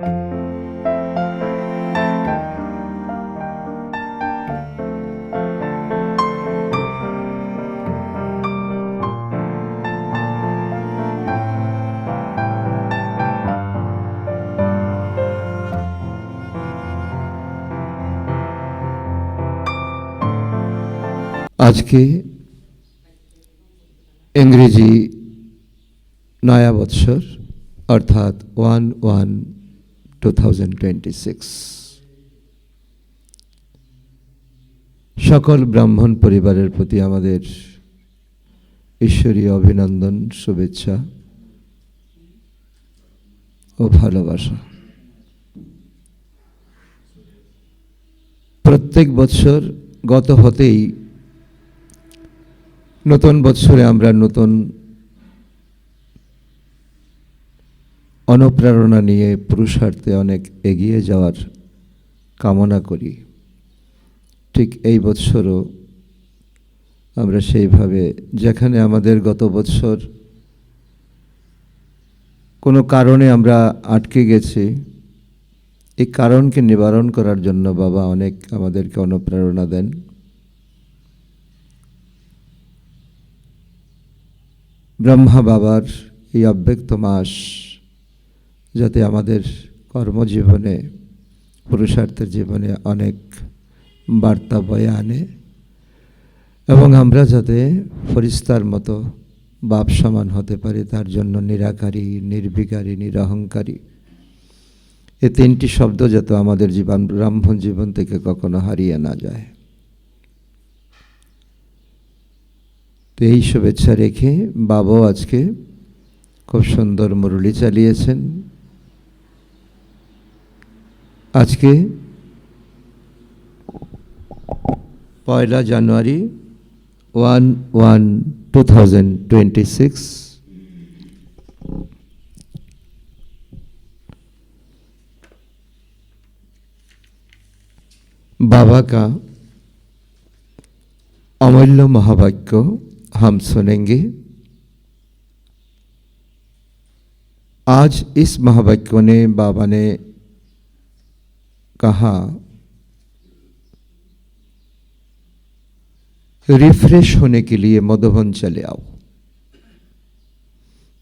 आज के इंग्रेजी नया बत्सर अर्थात 1/1/2026 सकल ब्राह्मण परिवारेर प्रति आमादेर ईश्वरीय अभिनंदन शुभेच्छा ओ भालोबासा। प्रत्येक बत्सर गत हतेई नतून बत्सरे आमरा नतून अनुप्रेरणा निये पुरुषार्थे अनेक एगिए जावार कामना करी। ठीक এই বৎসরও আমরা সেইভাবে যেখানে আমাদের গত বৎসর কোনো কারণে আমরা আটকে গেছি, এই কারণকে নিবারণ করার জন্য বাবা অনেক আমাদেরকে অনুপ্রেরণা দেন। ब्रह्मा बाबार ये अव्यक्त मास जाते आमादेर कर्मजीवने पुरुषार्थेर जीवने अनेक बार्ता बये आने एवं आमरा जाते फरिस्तार मतो बाप समान होते पारी तार जन्य निराकारी निर्विकारी निरहंकारी ये तीनटी शब्द जाते आमादेर जीवन ब्राह्मण जीवन थेके कखनो हारिये ना जाए। तो यही शुभेच्छा रेखे बाबा आज के खूब सुंदर मुरली चालिয়েছেন। आज के 1 জানুয়ারি 1/1/2026 बाबा का अमूल्य महावाक्य हम सुनेंगे। आज इस महावाक्य ने बाबा ने कहा, रिफ्रेश होने के लिए मधुबन चले आओ।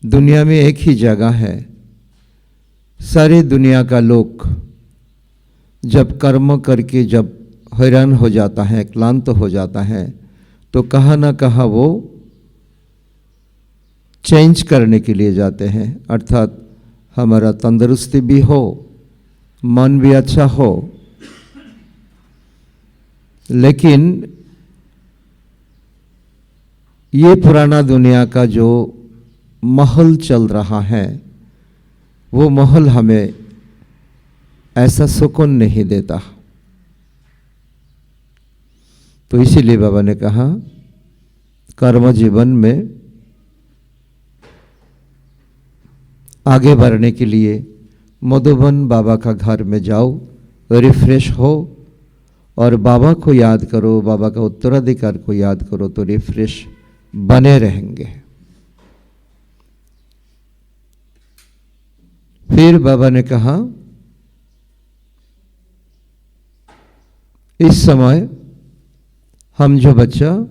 दुनिया में एक ही जगह है, सारे दुनिया का लोग जब कर्म करके जब हैरान हो जाता है, क्लांत हो जाता है, तो कहाँ ना कहाँ वो चेंज करने के लिए जाते हैं, अर्थात हमारा तंदुरुस्ती भी हो, मन भी अच्छा हो। लेकिन ये पुराना दुनिया का जो महल चल रहा है, वो महल हमें ऐसा सुकून नहीं देता। तो इसीलिए बाबा ने कहा, कर्म जीवन में आगे बढ़ने के लिए मधुबन बाबा का घर में जाओ, रिफ्रेश हो और बाबा को याद करो, बाबा का उत्तराधिकार को याद करो, तो रिफ्रेश बने रहेंगे। फिर बाबा ने कहा, इस समय हम जो बच्चा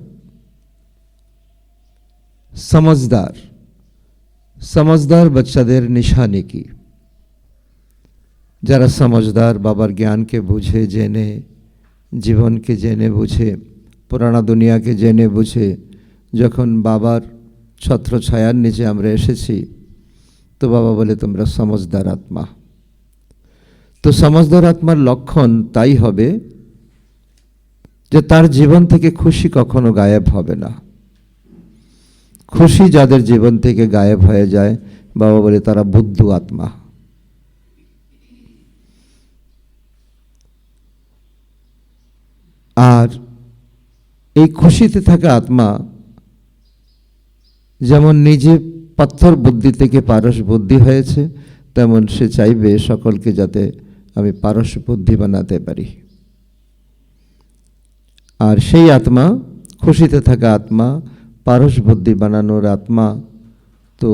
समझदार बच्चादेर निशानी की, जरा समझदार बाबार ज्ञान के बुझे जेने, जीवन के जेने बुझे, पुराना दुनिया के जेने बुझे जखन बाबार छत्र छायार नीचे आमरा एसेছি, तो बाबा बोले তোমরা समझदार आत्मा। तो समझदार आत्मार लक्षण ताई होबे যে তার জীবন থেকে খুশি কখনো গায়েব হবে না। খুশি যাদের জীবন থেকে গায়েব হয়ে যায়, বাবা বলে তারা বুদ্ধ আত্মা। আর এই খুশিতে থাকা আত্মা যেমন নিজে পাথর বুদ্ধি থেকে পারস বুদ্ধি হয়েছে, তেমন সে চাইবে সকলকে যাতে আমি পারস বুদ্ধি বানাতে পারি। আর সেই আত্মা, খুশিতে থাকা আত্মা, পারস বুদ্ধি বানানোর আত্মা, তো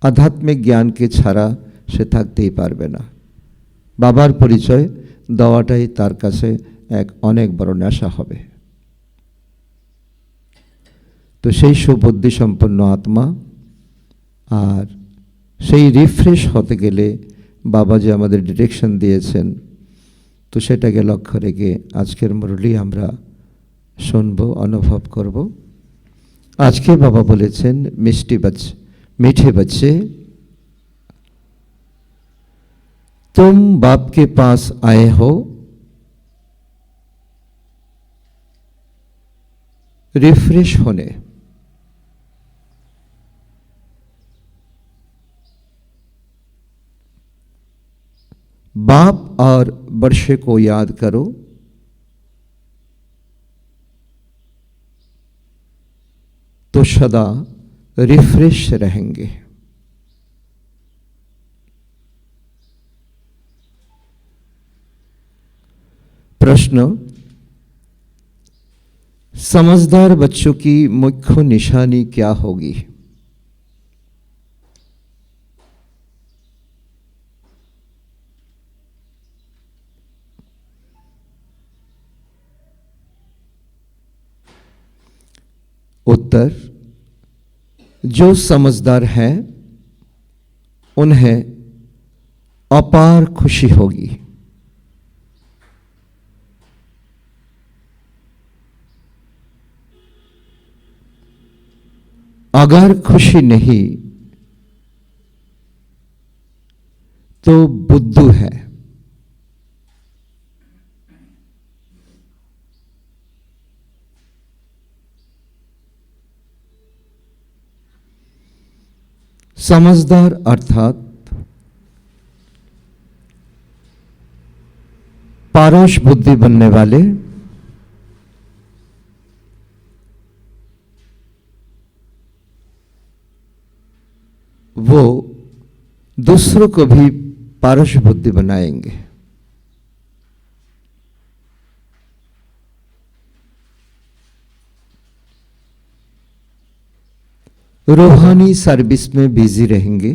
आध्यात्मिक ज्ञान के छाड़ा সে থাকতেই পারবে না। বাবার পরিচয় দেওয়াটাই তার কাছে এক অনেক বড় নেশা হবে। তো সেই সুবুদ্ধি সম্পন্ন আত্মা, আর সেই রিফ্রেশ হতে গেলে বাবা যে আমাদের ডিরেকশন দিয়েছেন, তো সেটাকে লক্ষ্য রেখে আজকের মুরলি আমরা শুনব, অনুভব করব। আজকে বাবা বলেছেন, मीठे बच्चे, तुम बाप के पास आए हो रिफ्रेश होने। बाप और वर्षे को याद करो, तो सदा रिफ्रेश रहेंगे। प्रश्न, समझदार बच्चों की मुख्य निशानी क्या होगी? उत्तर, जो समझदार हैं उन्हें अपार खुशी होगी। अगर खुशी नहीं तो बुद्धू है। समझदार अर्थात पारस बुद्धि बनने वाले, वो दूसरों को भी पारस बुद्धि बनाएंगे। रूहानी सर्विस में बिजी रहेंगे।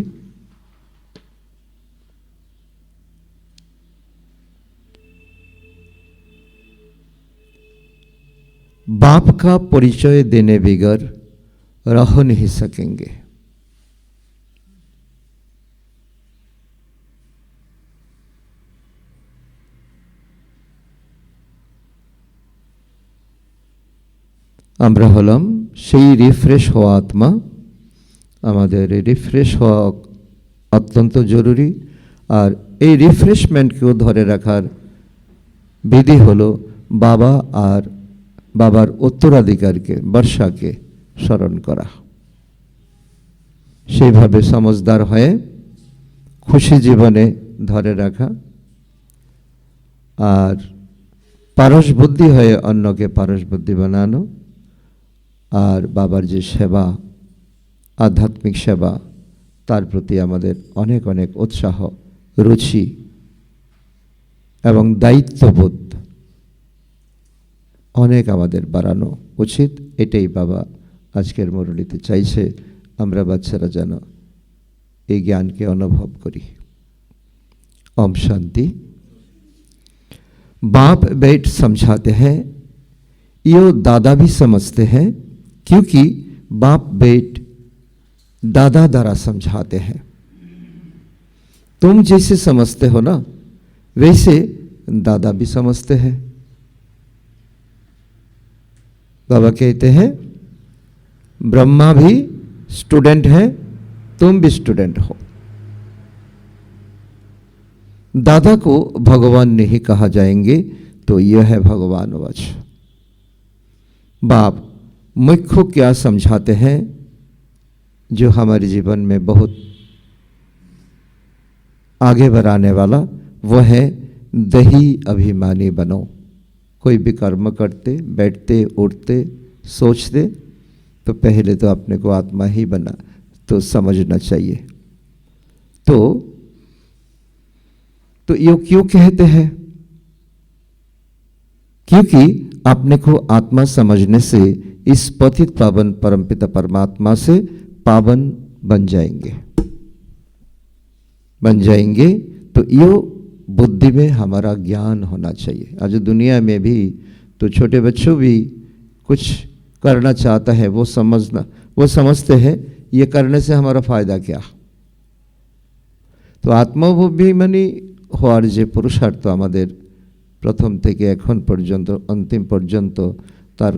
बाप का परिचय देने बगैर रह नहीं सकेंगे। আমরা হলাম সেই রিফ্রেশ হওয়া আত্মা। আমাদের রিফ্রেশ হওয়া অত্যন্ত জরুরি। আর এই রিফ্রেশমেন্টকেও ধরে রাখার বিধি হলো বাবা আর বাবার উত্তরাধিকারকে, বর্ষাকে স্মরণ করা। সেইভাবে সমঝদার হয়ে খুশি জীবনে ধরে রাখা, আর পারস বুদ্ধি হয়ে অন্যকে পারস বুদ্ধি বানানো, আর বাবার যে সেবা, আধ্যাত্মিক সেবা, তার প্রতি আমাদের অনেক অনেক উৎসাহ, রুচি এবং দায়িত্ববোধ অনেক আমাদের বাড়ানো উচিত। এটাই বাবা আজকের মুরলিতে চাইছে, আমরা বাচ্চারা যেন এই জ্ঞানকে অনুভব করি। ओम शांति। बाप बेट समझाते हैं, यो दादा भी समझते हैं, क्योंकि बाप बेट दादा द्वारा समझाते हैं। तुम जैसे समझते हो ना, वैसे दादा भी समझते हैं। बाबा कहते हैं, ब्रह्मा भी स्टूडेंट है, तुम भी स्टूडेंट हो। दादा को भगवान नहीं कहा जाएंगे तो यह है भगवान वच। बाप मुख्य क्या समझाते हैं, जो हमारे जीवन में बहुत आगे बढ़ाने वाला, वह है दही अभिमानी बनो। कोई भी कर्म करते, बैठते, उठते, सोचते, तो पहले तो अपने को आत्मा ही बना तो समझना चाहिए। तो ये क्यों कहते हैं? क्योंकि अपने को आत्मा समझने से इस पतित पावन परमपिता परमात्मा से पावन बन जाएंगे। बन जाएंगे। तो यो बुद्धि में हमारा ज्ञान होना चाहिए। आज दुनिया में भी तो छोटे बच्चों भी कुछ करना चाहता है, वो समझते हैं ये करने से हमारा फायदा क्या। তো আত্মঅভিমানী হওয়ার যে পুরুষার্থ আমাদের প্রথম থেকে এখন পর্যন্ত অন্তিম পর্যন্ত, তার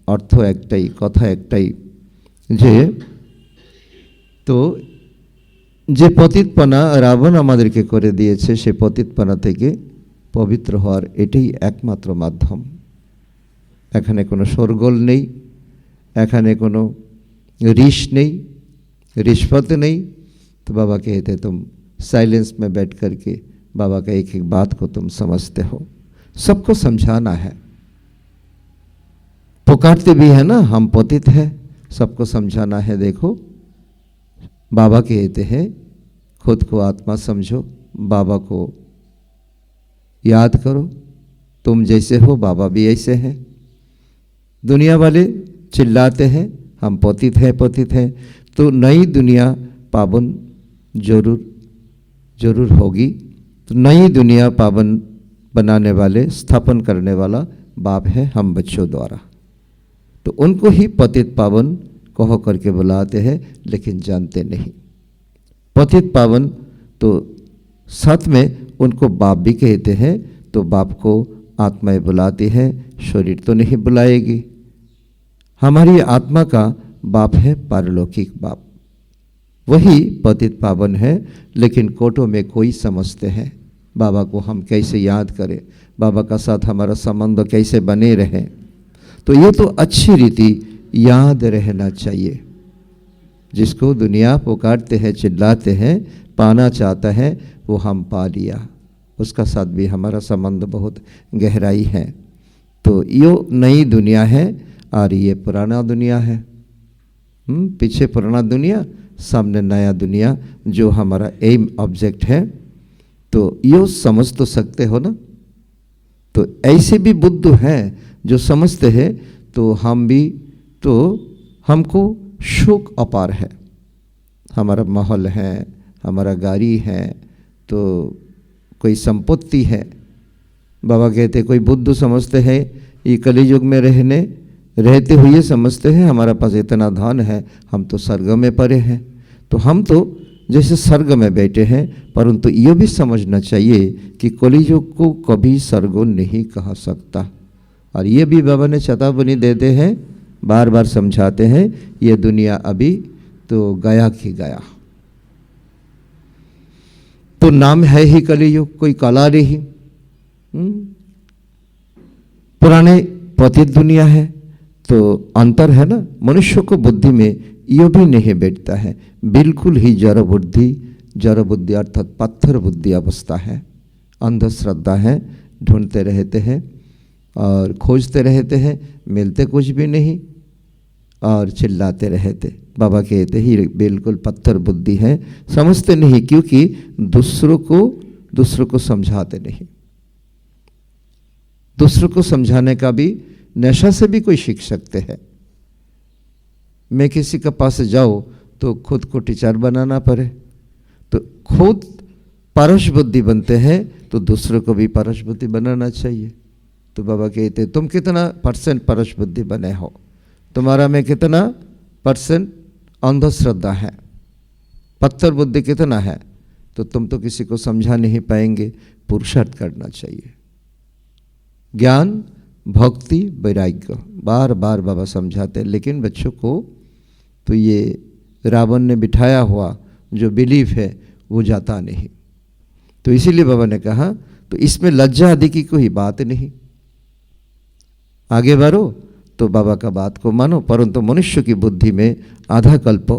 অর্থ একটাই, কথা একটাই, যে তো যে পতিতপনা রাবণ আমাদেরকে করে দিয়েছে, সে পতিতপনা থেকে পবিত্র হওয়ার এটাই একমাত্র মাধ্যম। এখানে কোনো শোরগোল নেই, এখানে কোনো রিশ নেই, रिश्वत नहीं। तो बाबा कहते तुम साइलेंस में बैठ करके बाबा का एक एक बात को तुम समझते हो, सबको समझाना है। पुकारते भी है ना, हम पतित है, सबको समझाना है। देखो बाबा कहते हैं खुद को आत्मा समझो, बाबा को याद करो, तुम जैसे हो बाबा भी ऐसे हैं। दुनिया वाले चिल्लाते हैं हम पतित हैं पतित हैं, तो नई दुनिया पावन जरूर होगी। तो नई दुनिया पावन बनाने वाले, स्थापन करने वाला बाप है हम बच्चों द्वारा। तो उनको ही पतित पावन कहो करके बुलाते हैं, लेकिन जानते नहीं। पतित पावन तो साथ में उनको बाप भी कहते हैं। तो बाप को आत्माएं बुलाती हैं, शरीर तो नहीं बुलाएगी। हमारी आत्मा का बाप है पारलौकिक बाप, वही पतित पावन है। लेकिन कोटों में कोई समझते हैं बाबा को हम कैसे याद करें, बाबा का साथ हमारा संबंध कैसे बने रहे। तो ये तो अच्छी रीति याद रहना चाहिए। जिसको दुनिया पुकारते हैं, चिल्लाते हैं, पाना चाहता है, वो हम पा लिया, उसका साथ भी हमारा संबंध बहुत गहराई है। तो यो नई दुनिया है और ये पुराना दुनिया है। पीछे पुराना दुनिया, सामने नया दुनिया, जो हमारा एम ऑब्जेक्ट है। तो यो समझ तो सकते हो ना। तो ऐसे भी बुद्ध हैं जो समझते हैं। तो हम भी, तो हमको सुख अपार है, हमारा महल है, हमारा गाड़ी है, तो कोई संपत्ति है। बाबा कहते कोई बुद्ध समझते हैं ये कलियुग में रहते हुए समझते हैं हमारा पास इतना धन है, हम तो स्वर्ग में पड़े हैं। तो हम तो जैसे स्वर्ग में बैठे हैं, परंतु ये भी समझना चाहिए कि कलियुग को कभी स्वर्ग नहीं कहा सकता। और ये भी बाबा ने चेतावनी देते हैं, बार बार समझाते हैं, ये दुनिया अभी तो गया कि गया। तो नाम है ही कलियुग, कोई कला नहीं। पुराने पतित दुनिया है। तो अंतर है ना, मनुष्य को बुद्धि में यो भी नहीं बैठता है, बिल्कुल ही जड़ बुद्धि अर्थात पत्थर बुद्धि अवस्था है, अंधश्रद्धा है। ढूंढते रहते हैं और खोजते रहते हैं, मिलते कुछ भी नहीं और चिल्लाते रहते। बाबा कहते ही बिल्कुल पत्थर बुद्धि है, समझते नहीं, क्योंकि दूसरों को समझाते नहीं। दूसरों को समझाने का भी नशा से भी कोई सीख सकते हैं। मैं किसी के पास जाऊँ तो खुद को टीचर बनाना पड़े, तो खुद परस बुद्धि बनते हैं, तो दूसरों को भी परस बुद्धि बनाना चाहिए। तो बाबा कहते तुम कितना % परस बुद्धि बने हो, तुम्हारा में कितना % अंधश्रद्धा है, पत्थर बुद्धि कितना है, तो तुम तो किसी को समझा नहीं पाएंगे। पुरुषार्थ करना चाहिए। ज्ञान, भक्ति, वैराग्य, बार बार बाबा समझाते हैं। लेकिन बच्चों को तो ये रावण ने बिठाया हुआ जो बिलीफ है वो जाता नहीं। तो इसीलिए बाबा ने कहा तो इसमें लज्जा आदि की कोई बात नहीं, आगे बढ़ो तो बाबा का बात को मानो। परंतु मनुष्य की बुद्धि में आधा कल्प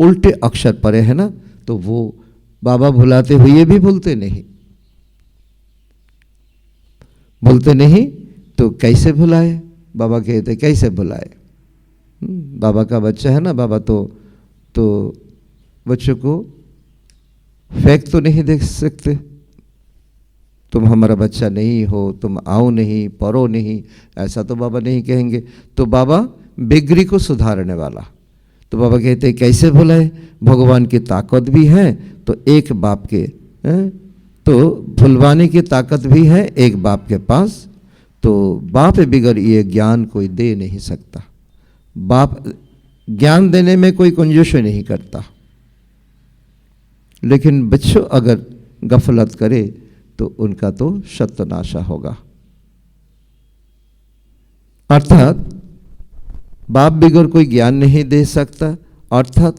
उल्टे अक्षर पड़े हैं ना, तो वो बाबा भुलाते हुए भी भूलते नहीं। तो कैसे भुलाए, बाबा कहते कैसे भुलाए। बाबा का बच्चा है ना, बाबा तो बच्चों को फेंक तो नहीं देख सकते। तुम हमारा बच्चा नहीं हो, तुम आओ नहीं, पढ़ो नहीं, ऐसा तो बाबा नहीं कहेंगे। तो बाबा बिगड़ी को सुधारने वाला। तो बाबा कहते कैसे भुलाए, भगवान की ताकत भी है। तो एक बाप के तो भुलवाने की ताकत भी है एक बाप के पास। तो बाप बिगर ये ज्ञान कोई दे नहीं सकता। बाप ज्ञान देने में कोई कंजूसी नहीं करता, लेकिन बच्चों अगर गफलत करे तो उनका तो सत्यानाशा होगा। अर्थात बाप बिगर कोई ज्ञान नहीं दे सकता, अर्थात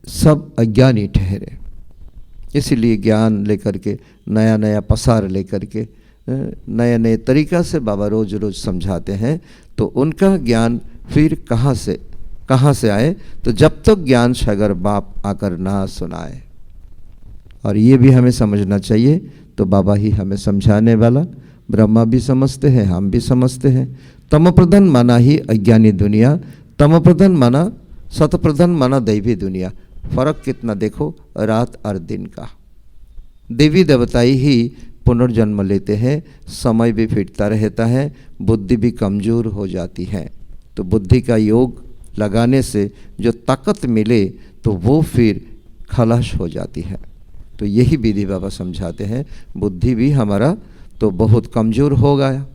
सब अज्ञानी ठहरे। इसीलिए ज्ञान लेकर के नया नया पसार लेकर के नए नए तरीका से बाबा रोज रोज समझाते हैं। तो उनका ज्ञान फिर कहाँ से आए? तो जब तक ज्ञान सागर बाप आकर ना सुनाए। और ये भी हमें समझना चाहिए, तो बाबा ही हमें समझाने वाला। ब्रह्मा भी समझते हैं, हम भी समझते हैं। तम प्रधान माना ही अज्ञानी दुनिया, तम प्रधान माना सत प्रधान माना दैवी दुनिया। फर्क कितना देखो रात और दिन का। देवी देवताई ही पुनर्जन्म लेते हैं, समय भी फिरता रहता है, बुद्धि भी कमज़ोर हो जाती है। तो बुद्धि का योग लगाने से जो ताकत मिले तो वो फिर खलास हो जाती है। तो यही विधि बाबा समझाते हैं। बुद्धि भी हमारा तो बहुत कमज़ोर हो गया।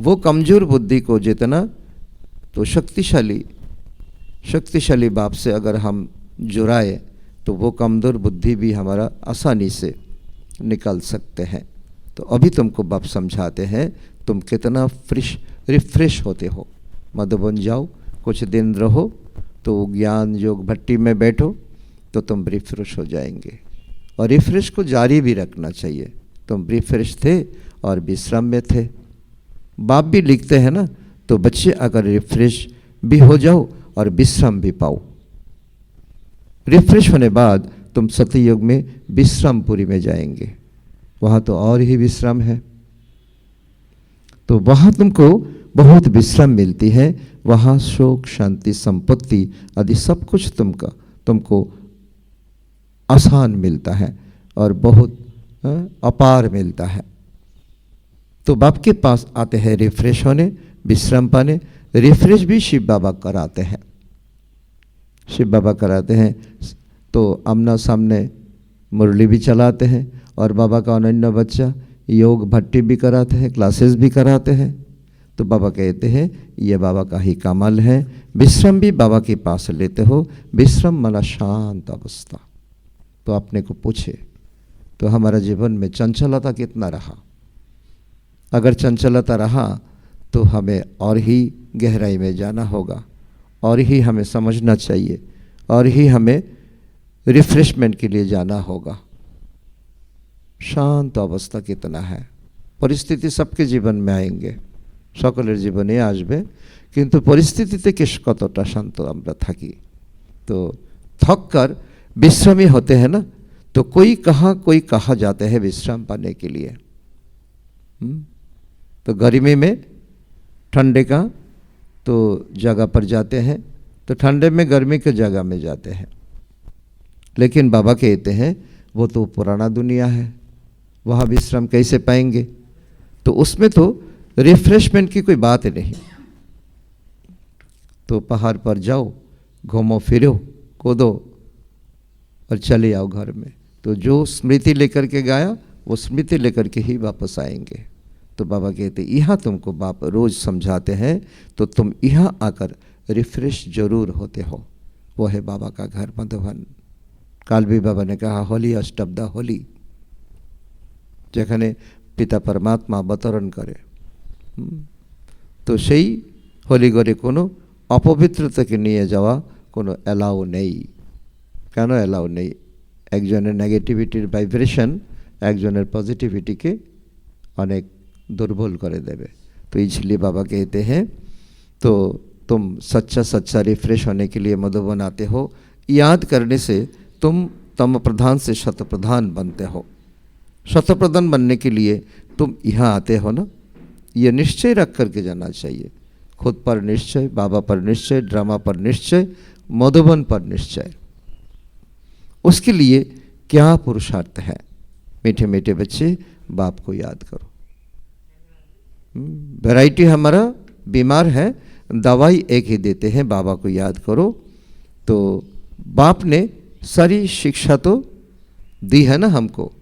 वो कमज़ोर बुद्धि को जितना तो शक्तिशाली बाप से अगर हम जुड़ाए तो वो कमज़ोर बुद्धि भी हमारा आसानी से निकल सकते हैं। तो अभी तुमको बाप समझाते हैं, तुम कितना रिफ्रेश होते हो। मधुबन जाओ, कुछ दिन रहो, तो ज्ञान योग भट्टी में बैठो तो तुम रिफ्रेश हो जाएंगे। और रिफ्रेश को जारी भी रखना चाहिए। तुम रिफ्रेश थे और विश्राम में थे। बाप भी लिखते हैं ना, तो बच्चे अगर रिफ्रेश भी हो जाओ और विश्राम भी पाओ। रिफ्रेश होने बाद तुम सतयुग में विश्रामपुरी में जाएंगे, वहाँ तो और ही विश्राम है। तो वहाँ तुमको बहुत विश्राम मिलती है। वहाँ शोक शांति संपत्ति आदि सब कुछ तुमको आसान मिलता है और बहुत अपार मिलता है। तो बाप के पास आते हैं रिफ्रेश होने, विश्राम पाने। रिफ्रेश भी शिव बाबा कराते हैं। शिव बाबा कराते हैं तो आमना सामने मुरली भी चलाते हैं। और बाबा का अनन्य बच्चा योग भट्टी भी कराते हैं, क्लासेस भी कराते हैं। तो बाबा कहते हैं ये बाबा का ही कमाल है। विश्राम भी बाबा के पास लेते हो। विश्राम माना शांत अवस्था। तो अपने को पूछे तो हमारा जीवन में चंचलता कितना रहा? अगर चंचलता रहा तो हमें और ही गहराई में जाना होगा, और ही हमें समझना चाहिए, और ही हमें रिफ्रेशमेंट के लिए जाना होगा। शांत अवस्था कितना है? परिस्थिति सबके जीवन में आएंगे, सकलेर जीवने आसबे, किन्तु परिस्थितिते कतटा शांत आमरा थाकी। तो थक कर विश्रामी होते हैं ना, तो कोई कहाँ जाते हैं विश्राम पाने के लिए। तो गर्मी में ठंडे का तो जगह पर जाते हैं, तो ठंडे में गर्मी के जगह में जाते हैं। लेकिन बाबा कहते हैं वो तो पुराना दुनिया है, वहाँ विश्राम कैसे पाएंगे? तो उसमें तो रिफ्रेशमेंट की कोई बात नहीं। तो पहाड़ पर जाओ, घूमो फिरो, कूदो और चले आओ घर में। तो जो स्मृति लेकर के गया वो स्मृति लेकर के ही वापस आएंगे। तो बाबा कहते यहाँ तुमको बाप रोज समझाते हैं, तो तुम यहाँ आकर रिफ्रेश जरूर होते हो। वो है बाबा का घर मधुबन। काल भी बाबा ने कहा होली अष्टब्द होली, যেখানে পিতা परमात्मा अवतरण करे। तो সেই होली घरे कोनो अपवित्रताके निये जावा कोनो एलाउ नहीं। কেন एलाउ नहीं? একজনের নেগেটিভিটির ভাইব্রেশন একজনের পজিটিভিটিকে अनेक दुर्बल कर देवे। तो इसलिए बाबा कहते हैं तो तुम सच्चा रिफ्रेश होने के लिए मधुबन आते हो। याद करने से तुम तम प्रधान से शत प्रधान बनते हो। शत प्रधान बनने के लिए तुम यहाँ आते हो ना, ये निश्चय रख करके जाना चाहिए। खुद पर निश्चय, बाबा पर निश्चय, ड्रामा पर निश्चय, मधुबन पर निश्चय। उसके लिए क्या पुरुषार्थ है? मीठे मीठे बच्चे बाप को याद करो। वैरायटी हमारा बीमार है, दवाई एक ही देते हैं, बाबा को याद करो। तो बाप ने सारी शिक्षा तो दी है ना हमको,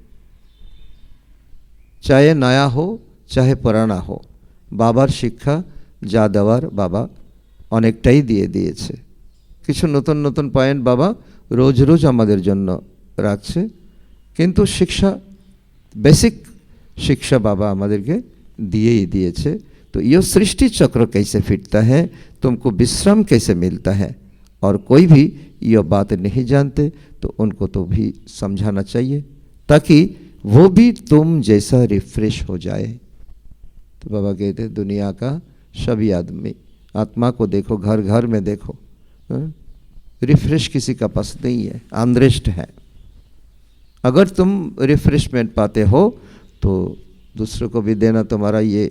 चाहे नया हो चाहे पुराना हो, बाबार शिक्षा जा देवार बाबा अनेकटाई दिए दिएছে। কিছু নতুন নতুন পয়েন্ট বাবা রোজ রোজ আমাদের জন্য রাখছে, কিন্তু শিক্ষা बेसिक शिक्षा बाबा আমাদেরকে दिए दिएছে। तो ये सृष्टि चक्र कैसे फिरता है, तुमको विश्राम कैसे मिलता है, और कोई भी ये बात नहीं जानते तो उनको तो भी समझाना चाहिए ताकि वो भी तुम जैसा रिफ्रेश हो जाए। तो बाबा कहते दुनिया का सभी आदमी आत्मा को देखो, घर घर में देखो, रिफ्रेश किसी का पास नहीं है, अनरेस्ट है। अगर तुम रिफ्रेशमेंट पाते हो तो दूसरों को भी देना तुम्हारा ये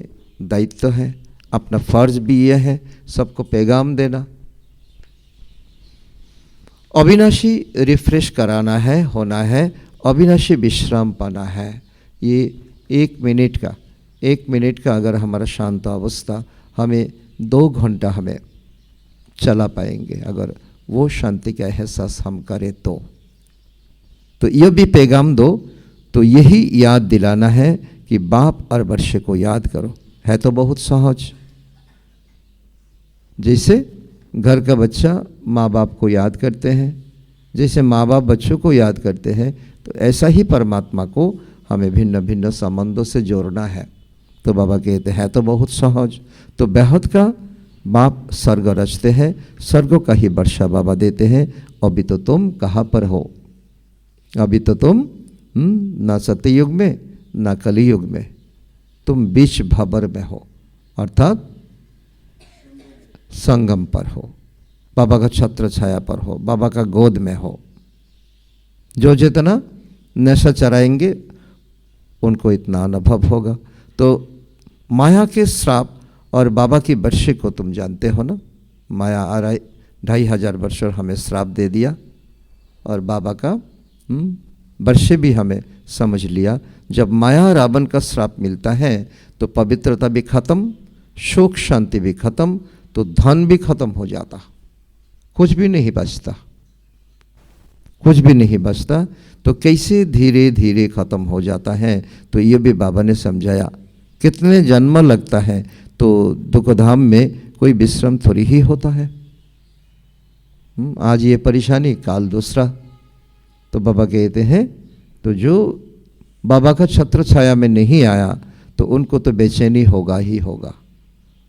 दायित्व है, अपना फर्ज भी ये है, सबको पैगाम देना। अविनाशी रिफ्रेश कराना है, होना है, अविनाशी विश्राम पाना है। ये 1 मिनट का अगर हमारा शांत अवस्था हमें 2 घंटा हमें चला पाएंगे, अगर वो शांति का एहसास हम करें तो यह भी पैगाम दो। तो यही याद दिलाना है कि बाप और बच्चे को याद करो। है तो बहुत सहज, जैसे घर का बच्चा माँ बाप को याद करते हैं, जैसे माँ बाप बच्चों को याद करते हैं, तो ऐसा ही परमात्मा को हमें भिन्न भिन्न संबंधों से जोड़ना है। तो बाबा कहते हैं तो बहुत सहज। तो बेहद का बाप स्वर्ग रचते हैं, स्वर्ग का ही वर्षा बाबा देते हैं। अभी तो तुम कहाँ पर हो, अभी तो तुम ना सत्ययुग में ना कलियुग में, तुम बीच भंवर में हो, अर्थात संगम पर हो, बाबा का छत्र छाया पर हो, बाबा का गोद में हो। जो जितना नशा चराएंगे उनको इतना अनुभव होगा। तो माया के श्राप और बाबा की वर्षे को तुम जानते हो ना, माया 2500 वर्ष हमें श्राप दे दिया, और बाबा का वर्षे भी हमें समझ लिया। जब माया रावण का श्राप मिलता है तो पवित्रता भी खत्म, सुख शांति भी खत्म, तो धन भी खत्म हो जाता, कुछ भी नहीं बचता, कुछ भी नहीं बचता। तो कैसे धीरे धीरे खत्म हो जाता है, तो ये भी बाबा ने समझाया। कितने जन्म लगता है, तो दुखधाम में कोई विश्राम थोड़ी ही होता है। आज ये परेशानी, काल दूसरा। तो बाबा कहते हैं तो जो बाबा का छत्र छाया में नहीं आया तो उनको तो बेचैनी होगा ही होगा,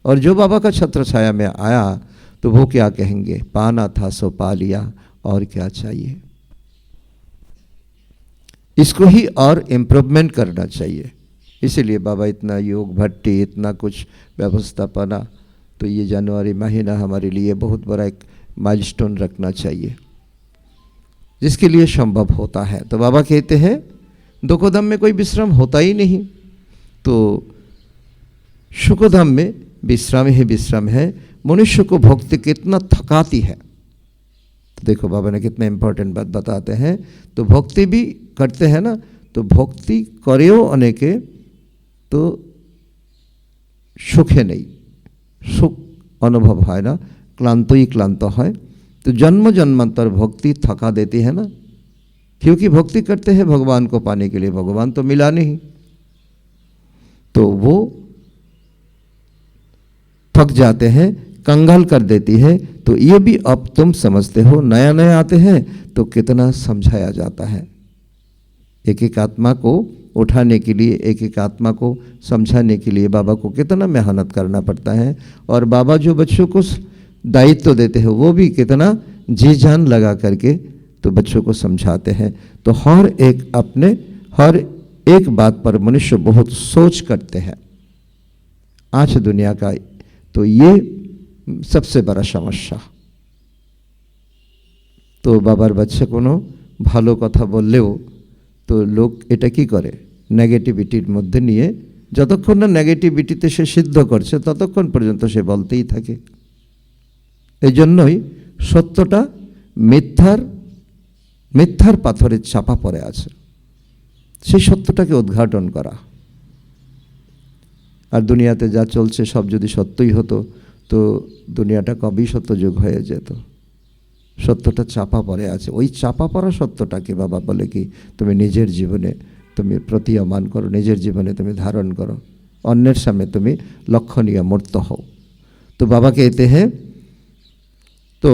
और जो बाबा का छत्र छाया में आया तो वो क्या कहेंगे, पाना था सो पा लिया, और क्या चाहिए। इसको ही और इम्प्रूवमेंट करना चाहिए। इसीलिए बाबा इतना योग भट्टी, इतना कुछ व्यवस्थापना। तो ये जनवरी महीना हमारे लिए बहुत बड़ा एक माइलस्टोन रखना चाहिए, जिसके लिए संभव होता है। तो बाबा कहते हैं दुखोधाम में कोई विश्राम होता ही नहीं, तो सुखोधाम में विश्राम ही विश्राम है। मनुष्य को भक्ति कितना थकाती है, तो देखो बाबा ने कितना इम्पोर्टेंट बात बताते हैं। तो भक्ति भी करते हैं ना, तो भक्ति करेओ अनेके तो सुखे नहीं, सुख अनुभव है ना, क्लांत ही क्लांत है। तो जन्म जन्मांतर भक्ति थका देती है ना, क्योंकि भक्ति करते हैं भगवान को पाने के लिए, भगवान तो मिला नहीं, तो वो थक जाते हैं, कंगाल कर देती है। तो ये भी अब तुम समझते हो, नया नया आते हैं तो कितना समझाया जाता है। एक एक आत्मा को उठाने के लिए, एक एक आत्मा को समझाने के लिए बाबा को कितना मेहनत करना पड़ता है। और बाबा जो बच्चों को दायित्व देते हैं वो भी कितना जी जान लगा करके तो बच्चों को समझाते हैं। तो हर एक बात पर मनुष्य बहुत सोच करते हैं आज दुनिया का। तो ये सबसे बड़ा समस्या। तो बाबार बच्चे कोनो भालो कथा बोललेও तो लोक এটা কি করে, নেগেটিভিটির মধ্যে নিয়ে যতক্ষণ না নেগেটিভিটিতে সে সিদ্ধ করছে ততক্ষণ পর্যন্ত সে বলতেই থাকে। এই জন্যই সত্যটা মিথ্যার পাথরে চাপা পড়ে আছে, সেই সত্যটাকে উদ্ঘাটন করা। আর দুনিয়াতে যা চলছে সব যদি সত্যই হতো তো দুনিয়াটা কবেই সত্যযুগ হয়ে যেত। সত্যটা চাপা পড়ে আছে, ওই চাপা পড়া সত্যটাকে বাবা বলে কি তুমি নিজের জীবনে তুমি প্রতীয়মান করো, নিজের জীবনে তুমি धारण करो, अन्येर सामने তুমি लक्षणीय मूर्त हो। तो बाबा कहते हैं तो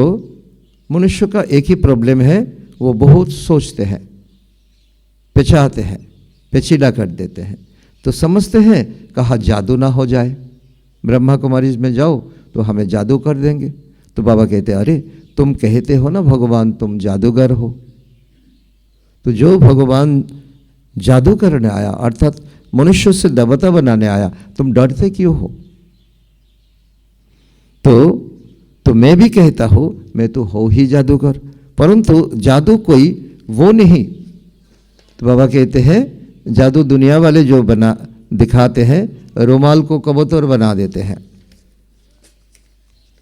मनुष्य का एक ही प्रॉब्लम है, वो बहुत सोचते हैं, पेचाते हैं, पेचीदा कर देते हैं। तो समझते हैं कहा जादू ना हो जाए, ब्रह्मा कुमारी में जाओ तो हमें जादू कर देंगे। तो बाबा कहते हैं अरे तुम कहते हो ना भगवान तुम जादूगर हो, तो जो भगवान जादू करने आया अर्थात मनुष्य से देवता बनाने आया, तुम डरते क्यों हो? तो मैं भी कहता हूँ मैं तो हो ही जादूगर, परंतु जादू कोई वो नहीं। तो बाबा कहते हैं जादू दुनिया वाले जो बना दिखाते हैं, रुमाल को कबूतर बना देते हैं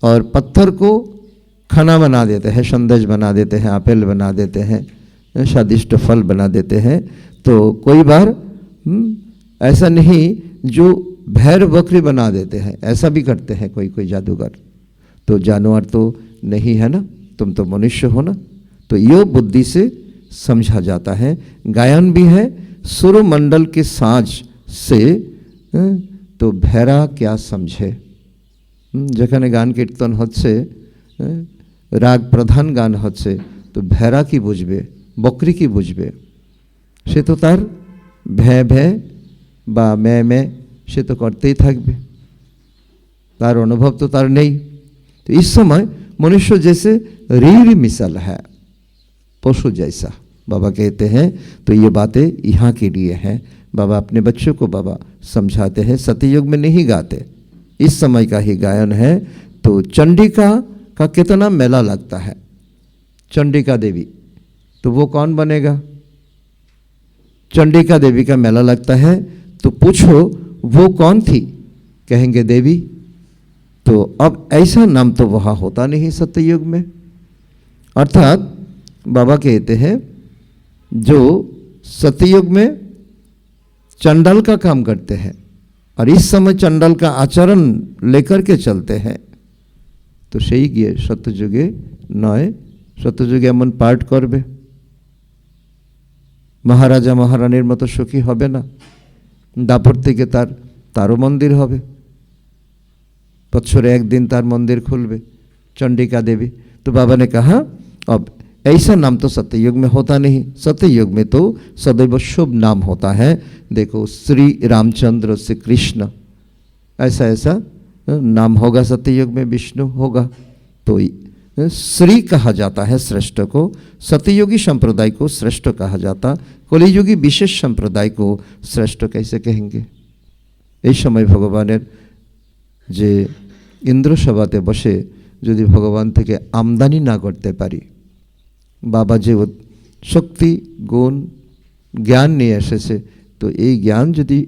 और पत्थर को खाना बना देते हैं, संदेश बना देते हैं, एप्पल बना देते हैं, स्वादिष्ट फल बना देते हैं। तो कोई बार ऐसा नहीं जो भैर बकरी बना देते हैं, ऐसा भी करते हैं कोई कोई जादूगर। तो जानवर तो नहीं है ना, तुम तो मनुष्य हो ना। तो यो बुद्धि से समझा जाता है। गायन भी है सुर मंडल के साज से, तो भैरा क्या समझे। যেখানে গান কীর্তন হচ্ছে, রাগ প্রধান গান হচ্ছে, তো ভেড়া কি বুঝবে, বকরি কি বুঝবে? সে তো তার ভ্যাঁ ভ্যাঁ বা ম্যাঁ ম্যাঁ সে তো করতেই থাকবে, তার অনুভব তো তার নেই। तो इस समय मनुष्य जैसे रीढ़ मिसल है, पशु जैसा। बाबा कहते हैं तो ये बातें यहाँ के लिए हैं। बाबा अपने बच्चों को बाबा समझाते हैं, सतयुग में नहीं गाते, इस समय का ही गायन है। तो चंडिका का कितना मेला लगता है, चंडिका देवी, तो वो कौन बनेगा? चंडिका देवी का मेला लगता है, तो पूछो वो कौन थी, कहेंगे देवी। तो अब ऐसा नाम तो वहाँ होता नहीं सत्ययुग में। अर्थात बाबा कहते हैं जो सत्ययुग में चंडाल का काम करते हैं और इस समय चंडाल का आचरण लेकर के चलते हैं, तो सही गए सत्ययुगे नय, सत्ययुगे एमन पाठ करबे, महाराजा महारानीर मतो सुखी होबे ना, दापर थेके तारो मंदिर होबे, बछरे एक दिन तार मंदिर खुलबे चंडिका देवी। तो बाबा ने कहा अब ऐसा नाम तो सत्ययुग में होता नहीं, सत्ययुग में तो सदैव शुभ नाम होता है। देखो श्री रामचंद्र श्री कृष्ण ऐसा ऐसा नाम होगा सत्ययुग में, विष्णु होगा। तो श्री कहा जाता है श्रेष्ठ को, सत्ययुगी संप्रदाय को श्रेष्ठ कहा जाता, कलियुगी विशेष संप्रदाय को श्रेष्ठ कैसे कहेंगे? इस समय भगवान जे इंद्र सभाते बसे यदि भगवान থেকে আমদানি না করতে পারি, बाबा যে शक्ति गुण ज्ञान নিয়ে এসেছে, তো এই জ্ঞান যদি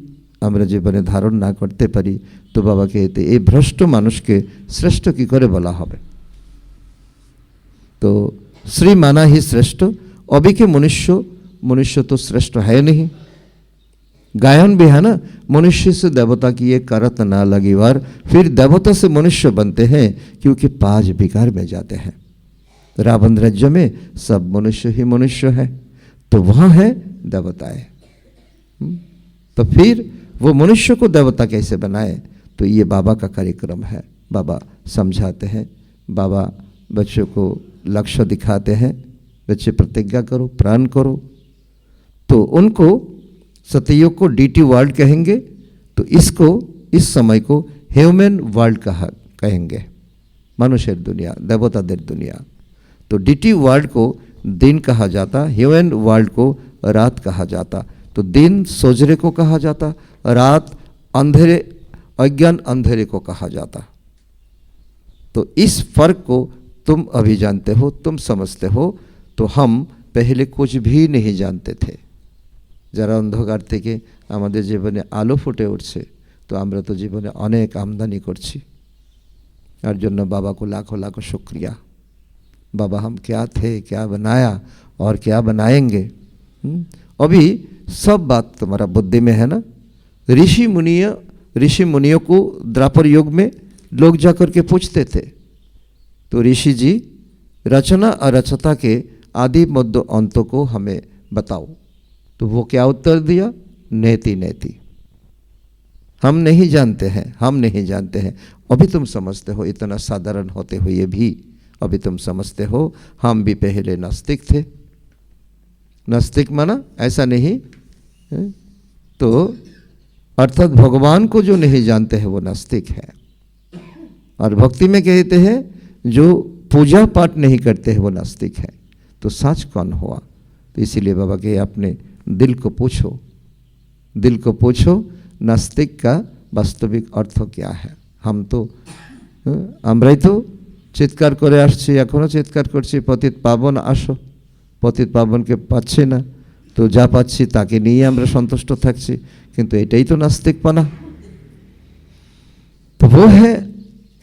আমরা জীবনে ধারণ না করতে পারি, তো বাবা कहते এই ভ্রষ্ট মানুষকে শ্রেষ্ঠ কি করে বলা হবে? तो श्री माना ही श्रेष्ठ, अभी के मनुष्य तो श्रेष्ठ है नहीं। गायन भी है ना, मनुष्य से देवता की ये करत ना लगी वार, फिर देवता से मनुष्य बनते हैं क्योंकि पांच विकार में जाते हैं। रावण राज्य में सब मनुष्य ही मनुष्य है, तो वहाँ है देवताएं। तो फिर वो मनुष्य को देवता कैसे बनाए? तो ये बाबा का कार्यक्रम है। बाबा समझाते हैं, बाबा बच्चों को लक्ष्य दिखाते हैं, बच्चे प्रतिज्ञा करो, प्राण करो। तो उनको सतयुग को डीटी वर्ल्ड कहेंगे, तो इसको इस समय को ह्यूमन वर्ल्ड कहेंगे, मनुष्य दुनिया, देवतादेर दुनिया। तो डीटी वर्ल्ड को दिन कहा जाता, ह्यूमन वर्ल्ड को रात कहा जाता। तो दिन सोजरे को कहा जाता, रात अंधेरे अज्ञान अंधेरे को कहा जाता। तो इस फर्क को तुम अभी जानते हो, तुम समझते हो। तो हम पहले कुछ भी नहीं जानते थे। যারা অন্ধকার থেকে আমাদের জীবনে আলো ফুটে উঠছে, তো আমরা তো জীবনে অনেক আমদানি করছি। আর জন্য बाबा को लाखों लाखों शुक्रिया। बाबा हम क्या थे, क्या बनाया और क्या बनाएंगे। अभी सब बात तुम्हारा बुद्धि में है ना। ऋषि मुनियों को द्वापर युग में लोग जाकर के पूछते थे, तो ऋषि जी रचना और रचता के आदि मध्य अंत को हमें बताओ। तो वो क्या उत्तर दिया? नेति नेति, हम नहीं जानते हैं, हम नहीं जानते हैं। अभी तुम समझते हो, इतना साधारण होते हुए भी अभी तुम समझते हो हम भी पहले नास्तिक थे। नास्तिक माना ऐसा नहीं है? तो अर्थात भगवान को जो नहीं जानते हैं वो नास्तिक है। और भक्ति में कहते हैं जो पूजा पाठ नहीं करते हैं वो नास्तिक है। तो सच कौन हुआ? तो इसीलिए बाबा के अपने दिल को पूछो, दिल को पूछो नास्तिक का वास्तविक अर्थ क्या है। हम तो আমরাই তো চিৎকার করে আসছি, এখনো চিৎকার করছি পতিত পাবন আসো, পতিত পাবনকে পাচ্ছি না, তো যা পাচ্ছি তাকে নিয়ে আমরা সন্তুষ্ট থাকছি, কিন্তু এটাই তো নাস্তিকপনা।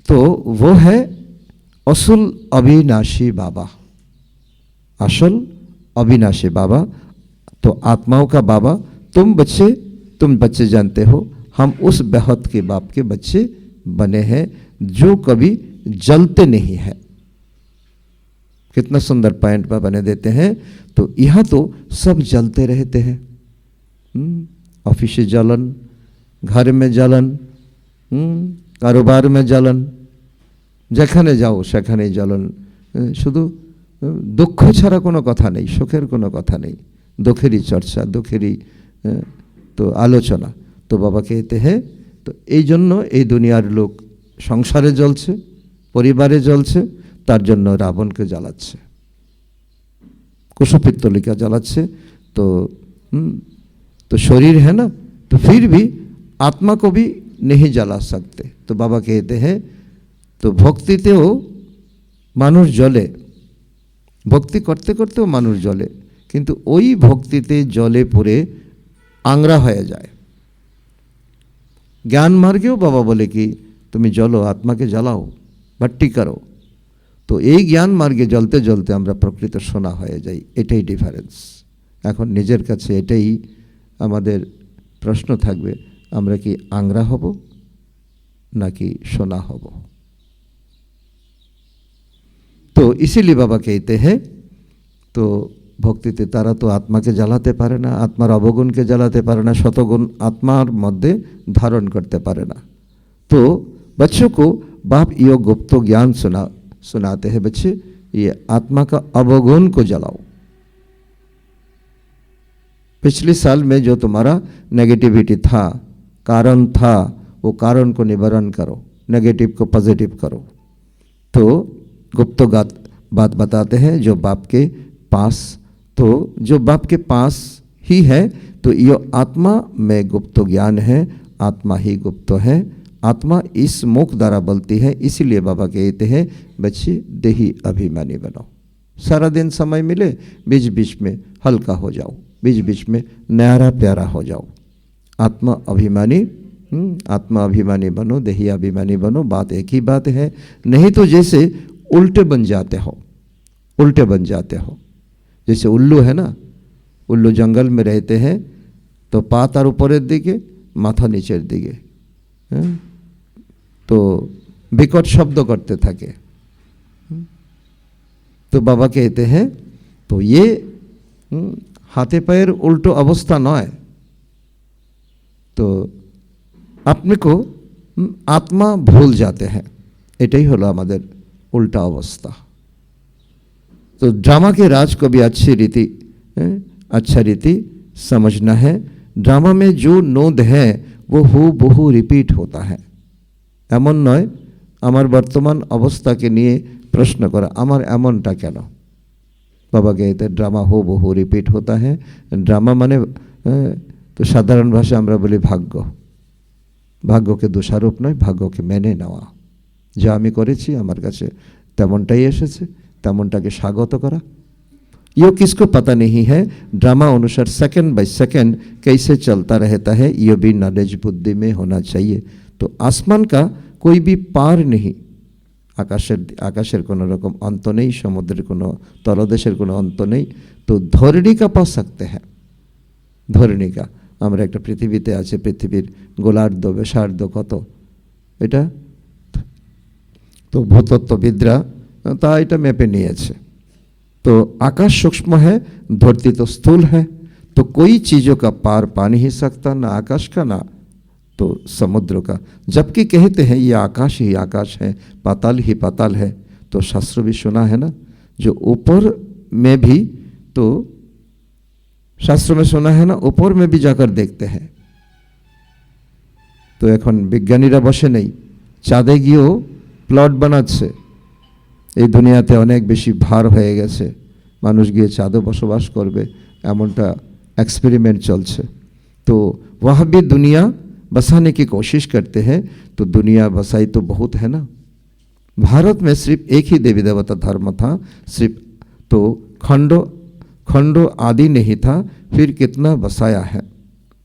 तो वो है असल अविनाशी बाबा, असल अविनाशी बाबा। तो आत्माओं का बाबा तुम बच्चे जानते हो हम उस बेहद के बाप के बच्चे बने हैं जो कभी जलते नहीं है। कितना सुंदर पॉइंट बाबा ने देते हैं। तो यहाँ तो सब जलते रहते हैं, ऑफिस जलन, घर में जलन, कारोबार में जलन, যেখানে যাও সেখানেই জ্বলন। শুধু দুঃখ ছাড়া কোনো কথা নেই, সুখের কোনো কথা নেই, দুঃখেরই চর্চা, দুঃখেরই তো আলোচনা। তো বাবা कहते हैं তো এই জন্য এই দুনিয়ার লোক সংসারে জ্বলছে, পরিবারে জ্বলছে, তার জন্য রাবণকে জ্বালাচ্ছে, कुशपित्तलिका জ্বালাচ্ছে। तो शरीर है ना, तो फिर भी आत्मा को भी नहीं जला सकते। तो बाबा कहते हैं तो भक्तितेও মানুষ জ্বলে, ভক্তি করতে করতেও মানুষ জ্বলে, কিন্তু ওই ভক্তিতে জ্বলে পুড়ে আংরা হয়ে যায়। জ্ঞান মার্গেও বাবা বলে কি তুমি জ্বলো, আত্মাকে জ্বালাও, ভট্টি করো। তো এই জ্ঞান মার্গে জ্বলতে জ্বলতে আমরা প্রকৃত সোনা হয়ে যাই, এটাই ডিফারেন্স। এখন নিজের কাছে এটাই আমাদের প্রশ্ন থাকবে, আমরা কি আংরা হব নাকি সোনা হব। तो इसीलिए बाबा कहते हैं तो भक्तिते तारा तो आत्मा के जलाते पारे ना, आत्मार अवगुण के जलाते पारे ना, शतगुण आत्मार मध्य धारण करते पारे ना। तो बच्चों को बाप ये गुप्त ज्ञान सुनाते हैं, बच्चे ये आत्मा का अवगुण को जलाओ। पिछले साल में जो तुम्हारा नेगेटिविटी था, कारण था, वो कारण को निवारण करो, नेगेटिव को पॉजिटिव करो। तो गुप्त बात बताते हैं जो बाप के पास, तो जो बाप के पास ही है, तो ये आत्मा में गुप्त ज्ञान है, आत्मा ही गुप्त है, आत्मा इस मुख द्वारा बोलती है। इसीलिए बाबा कहते हैं बच्चे देही अभिमानी बनो, सारा दिन समय मिले बीच बीच में हल्का हो जाओ, बीच बीच में न्यारा प्यारा हो जाओ। आत्मा अभिमानी बनो, देही अभिमानी बनो, बात एक ही बात है। नहीं तो जैसे उल्टे बन जाते हो, उल्टे बन जाते हो। जैसे उल्लू है ना, उल्लू जंगल में रहते हैं तो पा तार ऊपरेर दिके माथा नीचेर दिके, तो विकट शब्द करते থাকে। तो बाबा कहते हैं तो ये हाथे पैर उल्टो अवस्था नয়, तो अपने को आत्मा भूल जाते हैं, এটাই হলো আমাদের उल्टा अवस्था। तो ड्रामा के राज को भी अच्छा रीति समझना है। ड्रामा में जो नोद है वो बहु रिपीट होता है। एमन नय आमार वर्तमान अवस्था के लिए प्रश्न करा आमार एमनटा केन। बाबा कहते ड्रामा बहु रिपीट होता है। ड्रामा माने तो साधारण भाषा आमरा बोली भाग्य, भाग्य के दोषारोप नय, भाग्य के मेने नेওয়া। যা আমি করেছি আমার কাছে তেমনটাই এসেছে, তেমনটাকে স্বাগত করা। ये किसको पता नहीं है ड्रामा अनुसार सेकंड बाय सेकंड कैसे चलता रहता है, ये भी नॉलेज बुद्धि में होना चाहिए। तो आसमान का कोई भी पार नहीं, आकाशेर कोनो रकम अंत नहीं, समुद्रेर कोनो तलदेशेर कोनो अंत नहीं। तो धरणी का पा सकते हैं, धरणी का আমরা একটা পৃথিবীতে আছে, পৃথিবীর গোলার্ধ ব্যাসার্ধ কত, এটা तो भूतत्वविदरा ता এটা মেপে নিয়েছে। तो आकाश सूक्ष्म है, धरती तो स्थूल है। तो कोई चीज़ों का पार पा नहीं सकता, ना आकाश का ना तो समुद्र का। जबकि कहते हैं ये आकाश ही आकाश है, पाताल ही पाताल है। तो शास्त्र भी सुना है ना, जो ऊपर में भी, तो शास्त्र में सुना है ना, ऊपर में भी जाकर देखते हैं। तो এখন বিজ্ঞানীরা বসে নেই, চাঁদে গিয়েও প্লট বানাচ্ছে। এই দুনিয়াতে অনেক বেশি ভার হয়ে গেছে, মানুষ গিয়ে চাঁদে বসবাস করবে এমনটা एक्सपेरिमेंट चलছে। तो वह भी दुनिया बसाने की कोशिश करते हैं। तो दुनिया बसाई तो बहुत है ना। भारत में सिर्फ एक ही देवी देवता धर्म था, सिर्फ तो खंडो आदि नहीं था, फिर कितना बसाया है।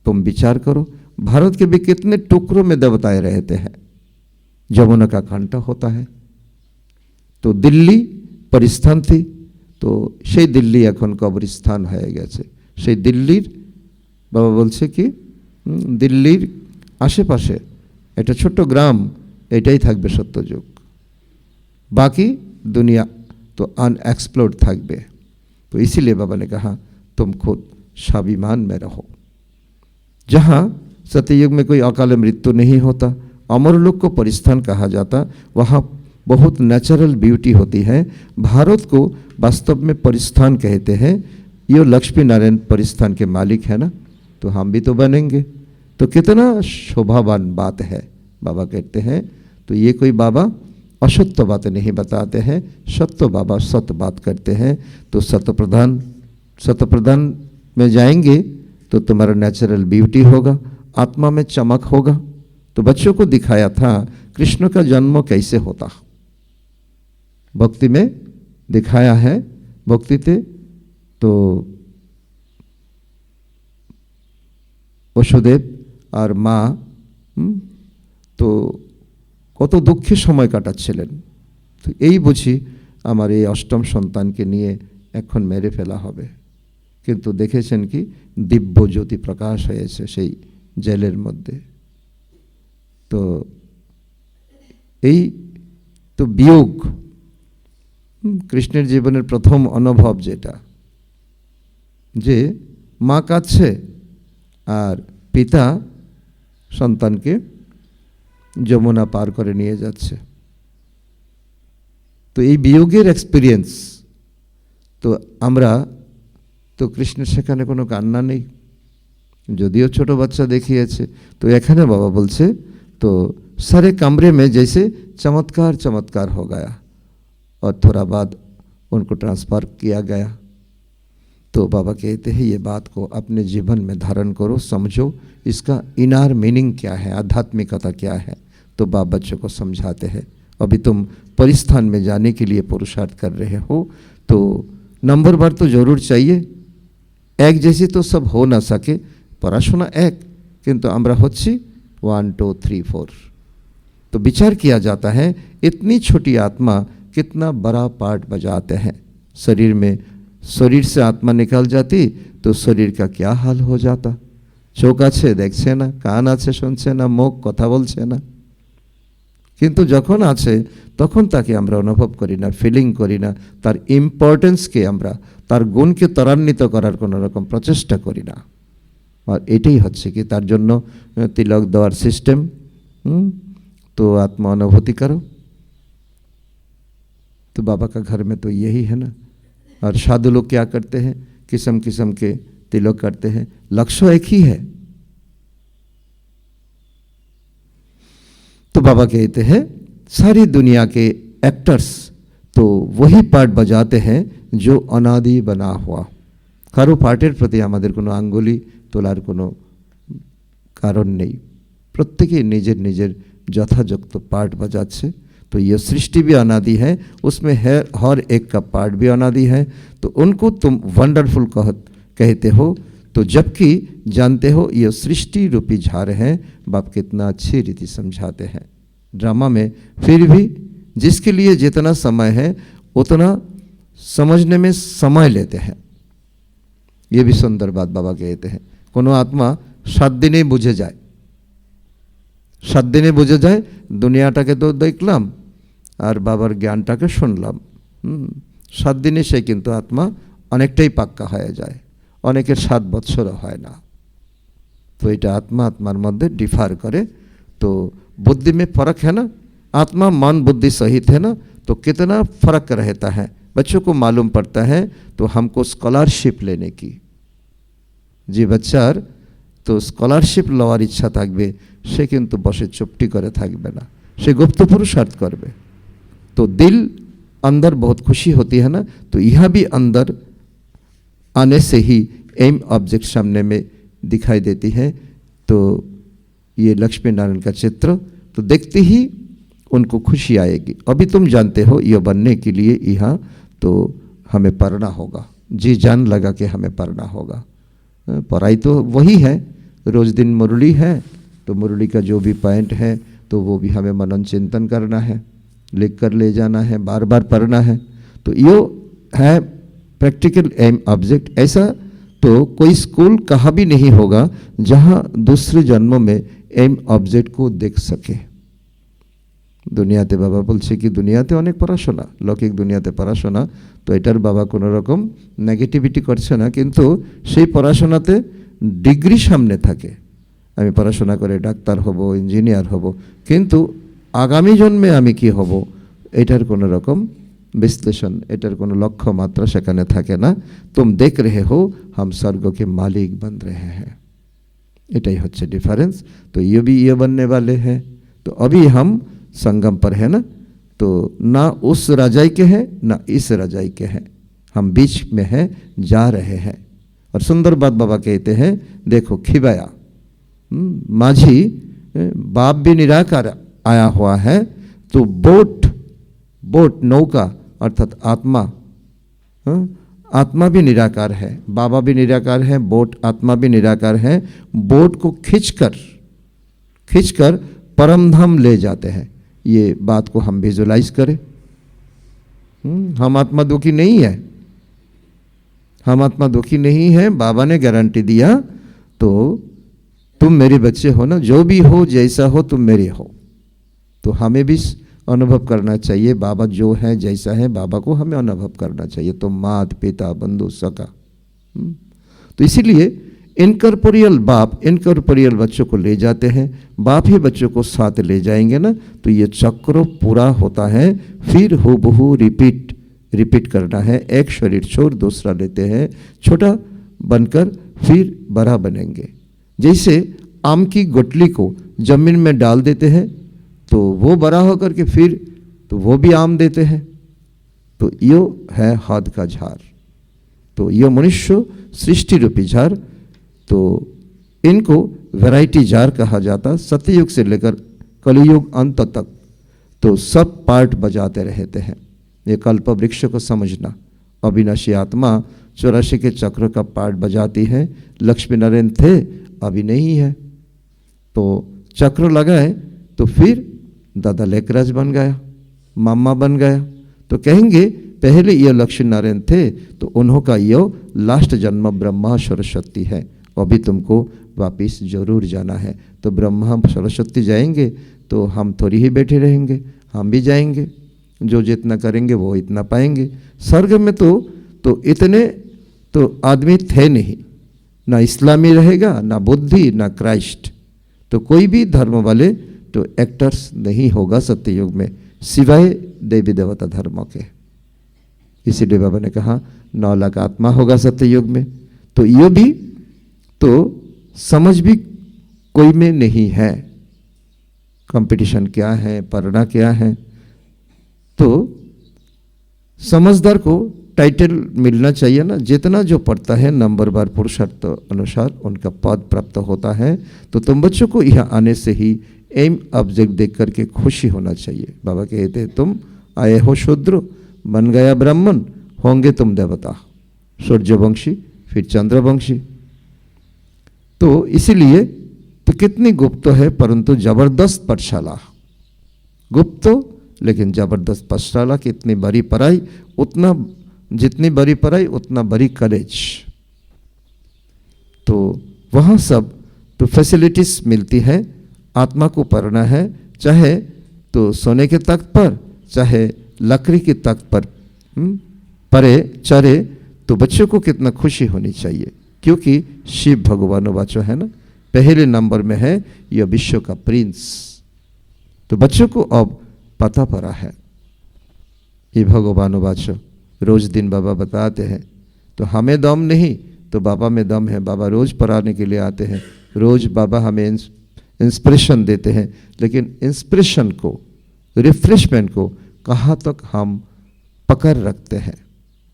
तुम विचार करो, भारत के भी कितने टुकड़ों में देवताएं रहते हैं। जमुना का कांटा होता है। तो दिल्ली परिस्थान थी, तो সেই দিল্লি এখন কবরস্থান হয়ে গেছে। সেই দিল্লির বাবা বলছে কি দিল্লির আশেপাশে একটা ছোট্ট গ্রাম, এটাই থাকবে সত্যযুগ, बाकी दुनिया तो अनएक्सप्लोर्ड থাকবে। तो इसीलिए बाबा ने कहा तुम खुद स्वाभिमान में रहो। जहाँ सत्ययुग में कोई अकाल मृत्यु नहीं होता, अमर लोक को परिस्थान कहा जाता, वहाँ बहुत नेचुरल ब्यूटी होती है। भारत को वास्तव में परिस्थान कहते हैं। ये लक्ष्मी नारायण परिस्थान के मालिक है ना, तो हम भी तो बनेंगे। तो कितना शोभावान बात है, बाबा कहते हैं। तो ये कोई बाबा असत्य बात नहीं बताते हैं, सत्य बाबा सत्य बात करते हैं। तो सत्य प्रधान में जाएंगे तो तुम्हारा नेचुरल ब्यूटी होगा, आत्मा में चमक होगा। तो बच्चों को दिखाया था कृष्ण का जन्म कैसे होता, भक्ति में दिखाया है। भक्ति थे तो वसुदेव और माँ तो কত দুঃখের সময় কাটাচ্ছিলেন। তো এই বুঝি আমার এই অষ্টম সন্তানকে নিয়ে এখন মেরে ফেলা হবে। কিন্তু দেখেছেন কি দিব্য জ্যোতি প্রকাশ হয়েছে সেই জেলের মধ্যে। তো এই তো বিয়োগ কৃষ্ণের জীবনের প্রথম অনুভব, যেটা যে মা কাঁদছে আর পিতা সন্তানকে যমুনা পার করে নিয়ে যাচ্ছে। তো এই বিয়োগের এক্সপিরিয়েন্স, তো আমরা তো কৃষ্ণের সেখানে কোনো কান্না নেই, যদিও ছোট বাচ্চা দেখিয়েছে। তো এখানে বাবা বলছে তো सारे कमरे में जैसे चमत्कार चमत्कार हो गया और थोड़ा बाद उनको ट्रांसफ़र किया गया। तो बाबा कहते हैं ये बात को अपने जीवन में धारण करो, समझो इसका इनर मीनिंग क्या है, आध्यात्मिकता क्या है। तो बाप बच्चों को समझाते हैं अभी तुम परिस्थान में जाने के लिए पुरुषार्थ कर रहे हो, तो नंबर बार तो जरूर चाहिए। एक जैसी तो सब हो ना सके, पढ़ाशोना एक किंतु আমরা হচ্ছি 1 2 3 4। तो विचार किया जाता है इतनी छोटी आत्मा कितना बड़ा पार्ट बजाते हैं। शरीर में शरीर से आत्मा निकल जाती तो शरीर का क्या हाल हो जाता। चोख आछे देखछे ना, कान आछे शुनछे ना, मुख कथा बोलछे ना, किन्तु जखन आछे तखन ताके आमरा अनुभव करी ना, फिलिंग करी ना, तार इम्पोर्टेंस के आमरा तार गुण के त्वरान्वित करार कोनो रकम प्रचेष्टा करी ना। और एटाई हच्छे कि तार जन्य तिलक देवार सिस्टेम। तो आत्मा अनुभूति करो। तो बाबा का घर में तो यही है ना। और साधु लोग क्या करते हैं, किस्म किस्म के तिलक करते हैं, लक्ष्य एक ही है। तो बाबा कहते हैं सारी दुनिया के एक्टर्स तो वही पार्ट बजाते हैं जो अनादि बना हुआ। कारो पार्टेर प्रति आमादेर कोनो आंगुली तोलार कोनो कारण नहीं, प्रत्येके निजेर निजेर यथायुक्त पार्ट बजाচ্ছে। तो ये सृष्टि भी अनादि है, उसमें है हर एक का पार्ट भी अनादि है। तो उनको तुम वंडरफुल कहते हो, तो जबकि जानते हो ये सृष्टि रूपी झाड़ है। बाप कितना अच्छी रीति समझाते हैं ड्रामा में। फिर भी जिसके लिए जितना समय है उतना समझने में समय लेते हैं। ये भी सुंदर बात बाबा कहते हैं। कोनो आत्मा 7 दिने बुझे जाए, 7 दिने बुझे जाए, दुनियाटाके तो देखलाम और बाबार ज्ञानटाके शुनलाम। 7 दिने से किन्तु आत्मा अनेकटाई पाक्का हये जाए। অনেকের 7 বছরও হয় না। तो এটা आत्मा आत्मार मध्य डिफार करे, तो बुद्धि में फर्क है ना, आत्मा मन बुद्धि सहित है ना, तो कितना फर्क रहता है बच्चों को मालूम पड़ता है। तो हमको स्कॉलरशिप लेने की जी बच्चार तो स्कॉलरशिप लওয়ার इच्छा থাকবে, সে কিন্তু বসে চুপটি করে থাকবে না, সে गुप्त पुरुषार्थ करবে। तो दिल अंदर बहुत खुशी होती है ना, तो यह भी अंदर आने से ही एम ऑब्जेक्ट सामने में दिखाई देती है। तो ये लक्ष्मी नारायण का चित्र, तो देखते ही उनको खुशी आएगी। अभी तुम जानते हो ये बनने के लिए यहाँ तो हमें पढ़ना होगा, जी जान लगा के हमें पढ़ना होगा। पढ़ाई तो वही है, रोज दिन मुरली है, तो मुरली का जो भी पॉइंट है तो वो भी हमें मनन चिंतन करना है, लिख कर ले जाना है, बार बार पढ़ना है। तो ये है प्रैक्टिकल एम ऑब्जेक्ट। ऐसा तो कोई स्कूल कहाँ भी नहीं होगा जहाँ दूसरे जन्मों में एम ऑब्जेक्ट को देख सके। दुनियाते बाबा बोलছে कि दुनियाते अनेक पढ़ाशोना, लौकिक दुनियाते पढ़ाशोना, तो एटार बाबा कोनो रकम नेगेटिविटी करছে না, কিন্তু সেই পড়াশোনাতে ডিগ্রি সামনে থাকে। আমি পড়াশোনা করে ডাক্তার হব, ইঞ্জিনিয়ার হব, কিন্তু আগামী জন্মে আমি কি হব এটার কোনো রকম विश्लेषण, एटर कोनो लक्ष्य मात्रा सेखाने थाके ना। तुम देख रहे हो हम स्वर्ग के मालिक बन रहे हैं, एटाई होच्छे डिफरेंस। तो ये भी ये बनने वाले हैं। तो अभी हम संगम पर है ना, तो ना उस राजाई के हैं ना इस राजाई के हैं, हम बीच में हैं, जा रहे हैं। और सुंदर बात बाबा कहते हैं, देखो खिबाया माझी बाप भी निराकार आया हुआ है, तो बोट नौका अर्थात आत्मा, आत्मा भी निराकार है, बाबा भी निराकार है, बोट आत्मा भी निराकार है। बोट को खींचकर परम धाम ले जाते हैं। ये बात को हम विजुलाइज करें। हम आत्मा दुखी नहीं है, हम आत्मा दुखी नहीं है। बाबा ने गारंटी दिया, तो तुम मेरे बच्चे हो ना, जो भी हो जैसा हो तुम मेरे हो। तो हमें भी अनुभव करना चाहिए, बाबा जो है जैसा है बाबा को हमें अनुभव करना चाहिए। तो मात पिता बंधु सका, तो इसीलिए इनकॉर्पोरियल बाप इनकॉर्पोरियल बच्चों को ले जाते हैं, बाप ही बच्चों को साथ ले जाएंगे ना, तो ये चक्र पूरा होता है। फिर हूबहू रिपीट करना है। एक शरीर छोड़ दूसरा लेते हैं, छोटा बनकर फिर बड़ा बनेंगे। जैसे आम की गुठली को जमीन में डाल देते हैं, तो वो बड़ा होकर के फिर तो वो भी आम देते हैं। तो यो है हाथ का झाड़, तो ये मनुष्य सृष्टि रूपी झाड़। तो इनको वैरायटी जार कहा जाता। सत्ययुग से लेकर कलियुग अंत तक तो सब पार्ट बजाते रहते हैं। ये कल्प वृक्ष को समझना, अविनाशी आत्मा 84 के चक्र का पार्ट बजाती है। लक्ष्मी नारायण थे, अभी नहीं है, तो चक्र लगाए तो फिर दादा लेकराज बन गया, मामा बन गया। तो कहेंगे पहले ये लक्ष्मी नारायण थे, तो उन्हों का ये लास्ट जन्म ब्रह्मा सरस्वती है। अभी तुमको वापिस जरूर जाना है। तो ब्रह्मा सरस्वती जाएंगे तो हम थोड़ी ही बैठे रहेंगे, हम भी जाएंगे। जो जितना करेंगे वो इतना पाएंगे। स्वर्ग में तो इतने तो आदमी थे नहीं, ना इस्लामी रहेगा, ना बुद्धि, ना क्राइस्ट। तो कोई भी धर्म वाले तो एक्टर्स नहीं होगा सत्ययुग में, सिवाय देवी देवता धर्म के। इसीलिए बाबा ने कहा 9 लाख आत्मा होगा सत्ययुग में। तो ये भी तो समझ भी कोई में नहीं है, कंपटीशन क्या है, पढ़ना क्या है। तो समझदार को टाइटल मिलना चाहिए ना, जितना जो पढ़ता है नंबरवार पुरुषार्थ अनुसार उनका पद प्राप्त होता है। तो तुम बच्चों को यहाँ आने से ही एम ऑब्जेक्ट देख करके खुशी होना चाहिए। बाबा कहते तुम आए हो शूद्र, बन गया ब्राह्मण, होंगे तुम देवता, सूर्यवंशी फिर चंद्रवंशी। तो इसीलिए तो कितनी गुप्त है, परंतु जबरदस्त पाठशाला। गुप्त लेकिन जबरदस्त पाठशाला। कितनी बड़ी पढ़ाई, उतना जितनी बड़ी पढ़ाई उतना बड़ी कॉलेज। तो वहाँ सब तो फैसिलिटीज मिलती है। आत्मा को पढ़ना है, चाहे तो सोने के तख्त पर, चाहे लकड़ी के तख्त पर परे चरे, तो बच्चों को कितना खुशी होनी चाहिए। क्योंकि शिव भगवान वाचो है ना, पहले नंबर में है यह विश्व का प्रिंस। तो बच्चों को अब पता पड़ा है ये भगवान वाचो। रोज दिन बाबा बताते हैं, तो हमें दम नहीं तो बाबा में दम है। बाबा रोज पढ़ाने के लिए आते हैं, रोज बाबा हमें इंस्पिरेशन देते हैं, लेकिन इंस्पिरेशन को, रिफ्रेशमेंट को कहाँ तक हम पकड़ रखते हैं,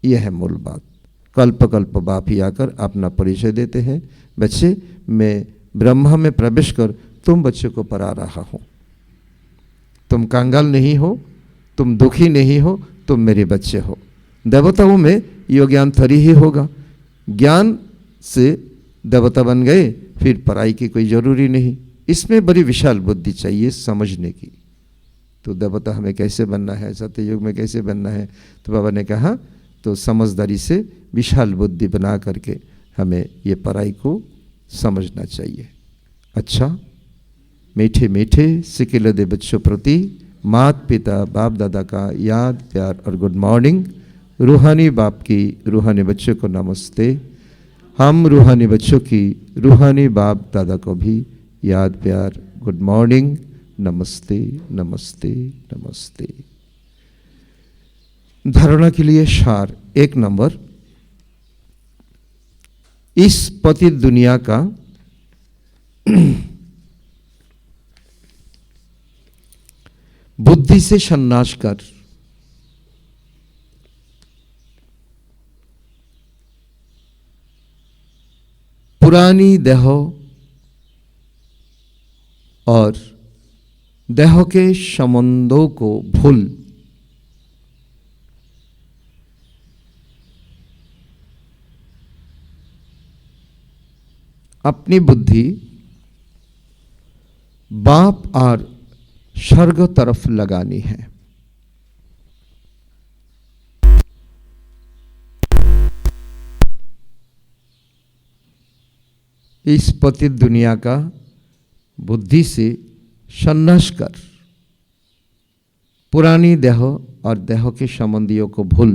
यह है मूल बात। कल्प कल्प बाप ही आकर अपना परिचय देते हैं, बच्चे मैं ब्रह्मा में प्रवेश कर तुम बच्चों को पढ़ा रहा हूँ। तुम कंगाल नहीं हो, तुम दुखी नहीं हो, तुम मेरे बच्चे हो। देवताओं में यो ज्ञान थरी ही होगा, ज्ञान से देवता बन गए, फिर पढ़ाई की कोई जरूरी नहीं। इसमें बड़ी विशाल बुद्धि चाहिए समझने की। तो देवता हमें कैसे बनना है, सत्ययुग में कैसे बनना है, तो बाबा ने कहा तो समझदारी से विशाल बुद्धि बना करके हमें ये पढ़ाई को समझना चाहिए। अच्छा, मीठे मीठे सिकिल दे बच्चों प्रति माता पिता बाप दादा का याद प्यार और गुड मॉर्निंग। रूहानी बाप की रूहानी बच्चों को नमस्ते। हम रूहानी बच्चों की रूहानी बाप दादा को भी याद प्यार गुड मॉर्निंग, नमस्ते नमस्ते नमस्ते। धारणा के लिए सार 1 नंबर, इस पतित दुनिया का बुद्धि से संन्यास कर पुरानी देह और देह के संबंधों को भूल अपनी बुद्धि बाप और स्वर्ग तरफ लगानी है। इस पतित दुनिया का बुद्धि से संन्यास कर पुरानी देह और देह के संबंधियों को भूल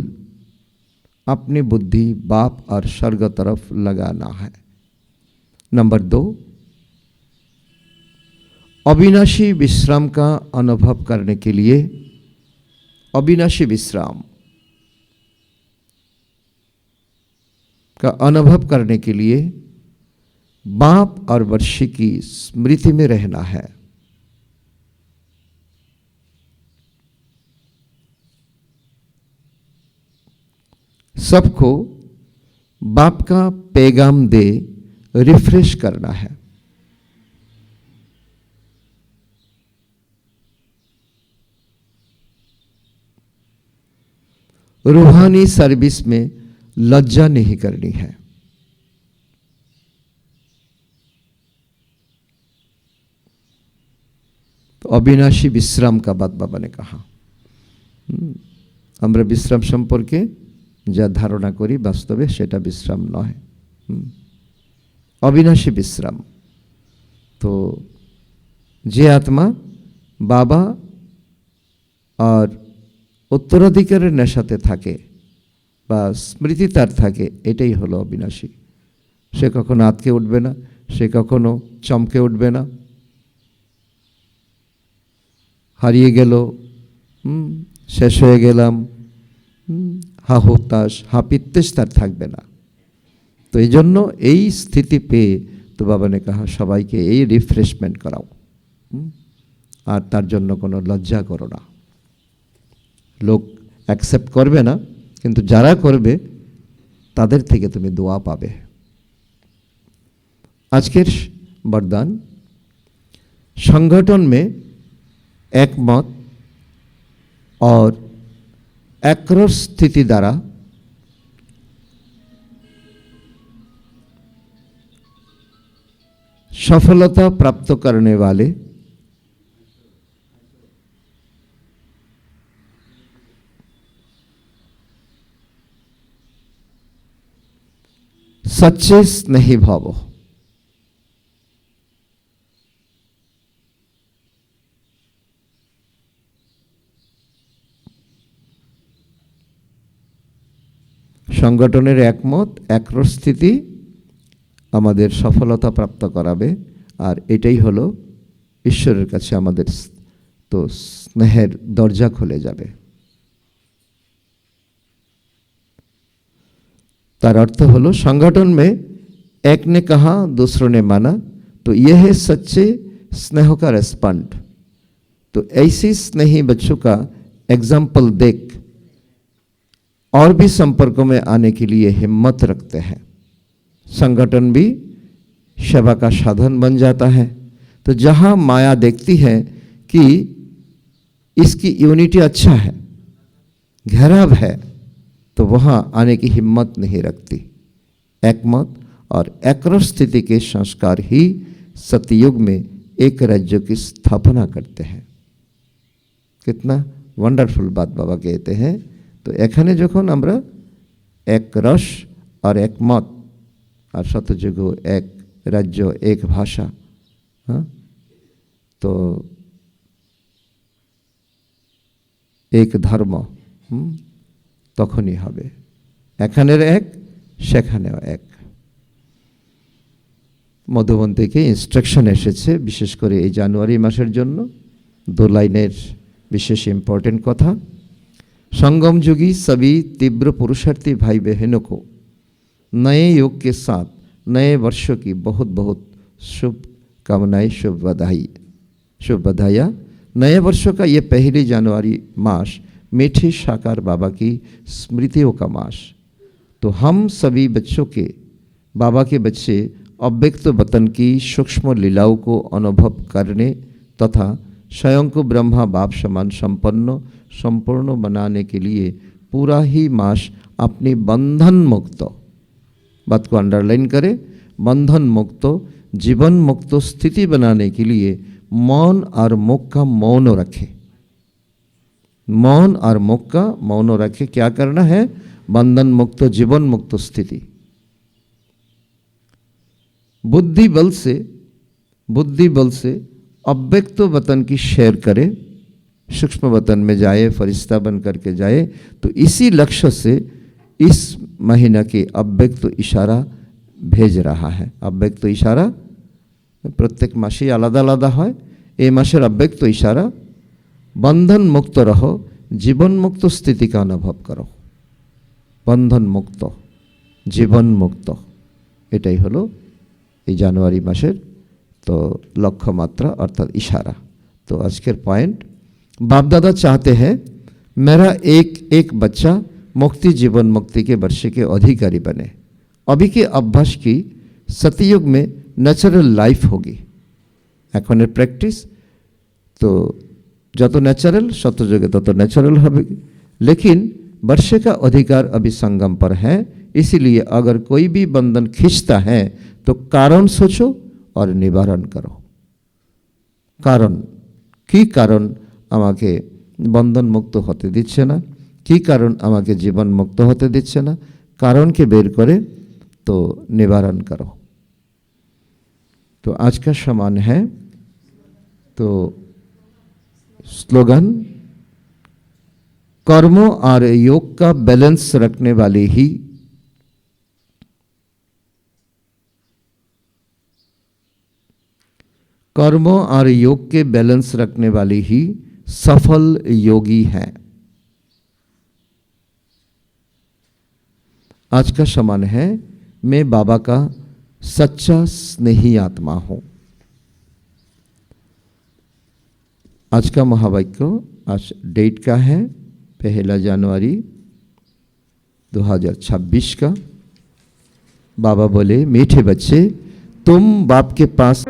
अपनी बुद्धि बाप और स्वर्ग तरफ लगाना है। नंबर 2, अविनाशी विश्राम का अनुभव करने के लिए, अविनाशी विश्राम का अनुभव करने के लिए बाप और वर्षी की स्मृति में रहना है। सबको बाप का पैगाम दे रिफ्रेश करना है। रूहानी सर्विस में लज्जा नहीं करनी है। तो अविनाशी विश्राम का बात बाबा ने कहा। আমরা বিশ্রাম সম্পর্কে যা ধারণা করি বাস্তবে সেটা বিশ্রাম নয়, अविनाशी विश्राम। तो जे आत्मा बाबा और उत्तराधिकारेर नेशाते थाके बा स्मृति तार थाके, एटाई हलो अविनाशी। से कखनो आतके उठबे ना, से कखनो चमके उठबे ना, हारिए गेल, शेष हये गेलाम, हा हुताश हा पित्तेश तार थाकबे ना। तो এই জন্য এই স্থিতি পেয়ে তো বাবা ने कहा সবাইকে এই রিফ্রেশমেন্ট করাও, আর তার জন্য কোনো লজ্জা করো না। লোক অ্যাকসেপ্ট করবে না, কিন্তু যারা করবে তাদের থেকে তুমি দোয়া পাবে। আজকের वरदान, संगठन में एकमत और एकरस स्थिति द्वारा सफलता प्राप्त करने वाले सच्चे स्नेही भाव, संगठनेर एकमत एकरस स्थिति আমাদের সফলতা প্রাপ্ত করাবে। আর এটাই হলো ঈশ্বরের কাছে আমাদের তো স্নেহের দরজা খুলে যাবে। तार अर्थ हलो संगठन में एक ने कहा दूसरों ने माना, तो यह है सच्चे स्नेह का रेस्पॉन्ड। तो ऐसी स्नेही बच्चों का एग्जाम्पल देख और भी संपर्कों में आने के लिए हिम्मत रखते हैं। संगठन भी सेवा का साधन बन जाता है। तो जहाँ माया देखती है कि इसकी यूनिटी अच्छा है, घेराव है, तो वहाँ आने की हिम्मत नहीं रखती। एकमत और एकरस स्थिति के संस्कार ही सतयुग में एक राज्य की स्थापना करते हैं। कितना वंडरफुल बात बाबा कहते हैं। तो एखाने जखन आमरा एक रस और एकमत और सतयुग एक राज्य एक भाषा, हाँ, तो एक धर्म, तखनी हबे एखानेर एक सेखानेও एक। मधुबन থেকে ইনস্ট্রাকশন এসেছে বিশেষ করে এই জানুয়ারি মাসের জন্য 2 লাইনের विशेष इम्पोर्टेंट कथा। संगम युगी सभी तीव्र पुरुषार्थी भाई बहनों को नए योग के साथ नए वर्षों की बहुत बहुत शुभ कामनाएं, शुभ बधाइयाँ। नए वर्षों का ये 1 जनवरी मास मीठे साकार बाबा की स्मृतियों का मास। तो हम सभी बच्चों के बाबा के बच्चे अव्यक्त वतन की सूक्ष्म लीलाओं को अनुभव करने तथा स्वयं को ब्रह्मा बाप समान संपूर्ण बनाने के लिए पूरा ही मास अपनी बंधन मुक्त, बात को अंडरलाइन करें, बंधन मुक्त जीवन मुक्त स्थिति बनाने के लिए मौन और मुख का मौन रखे। मौन और मुख का मौन रखे। क्या करना है? बंधन मुक्त जीवन मुक्त स्थिति। बुद्धि बल से अव्यक्त वतन की शेयर करे, सूक्ष्म वतन में जाए, फरिश्ता बन करके जाए। तो इसी लक्ष्य से इस महीना के अव्यक्त इशारा भेज रहा है। अव्यक्त इशारा प्रत्येक मासे आलादा आलादा है। ए मासेर अव्यक्त इशारा बंधन मुक्त रहो, जीवन मुक्त स्थिति का अनुभव करो। बंधन मुक्त जीवन मुक्त एटाई हलो এই জানুয়ারি মাসের तो लक्ष्यमात्रा अर्थात इशारा। तो आज के पॉइंट, बाप दादा चाहते हैं मेरा एक एक बच्चा मुक्ति जीवन मुक्ति के वर्ष के अधिकारी बने। अभी के अभ्यास की सतयुग में ন্যাচারাল लाइफ होगी। एखोनेर प्रैक्टिस तो যত ন্যাচারাল सतयुगे तत ন্যাচারাল হবে। लेकिन वर्ष का अधिकार अभी संगम पर है। इसीलिए अगर कोई भी बंधन खींचता है तो कारण सोचो और निवारण करो। कारण की कारण आमाके बंधन मुक्त होते दिच्छे ना, की कारण आमाके जीवन मुक्त होते दिच्छे ना, कारण के बेर करे तो निवारण करो। तो आज का समान है तो स्लोगन, कर्म और योग का बैलेंस रखने वाली ही कर्म और योग के बैलेंस रखने वाली ही सफल योगी है। आज का समान है मैं बाबा का सच्चा स्नेही आत्मा हूं। आज का महावाक्य आज डेट का है 1 जनवरी 2026 का। बाबा बोले मीठे बच्चे तुम बाप के पास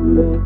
Thank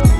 you.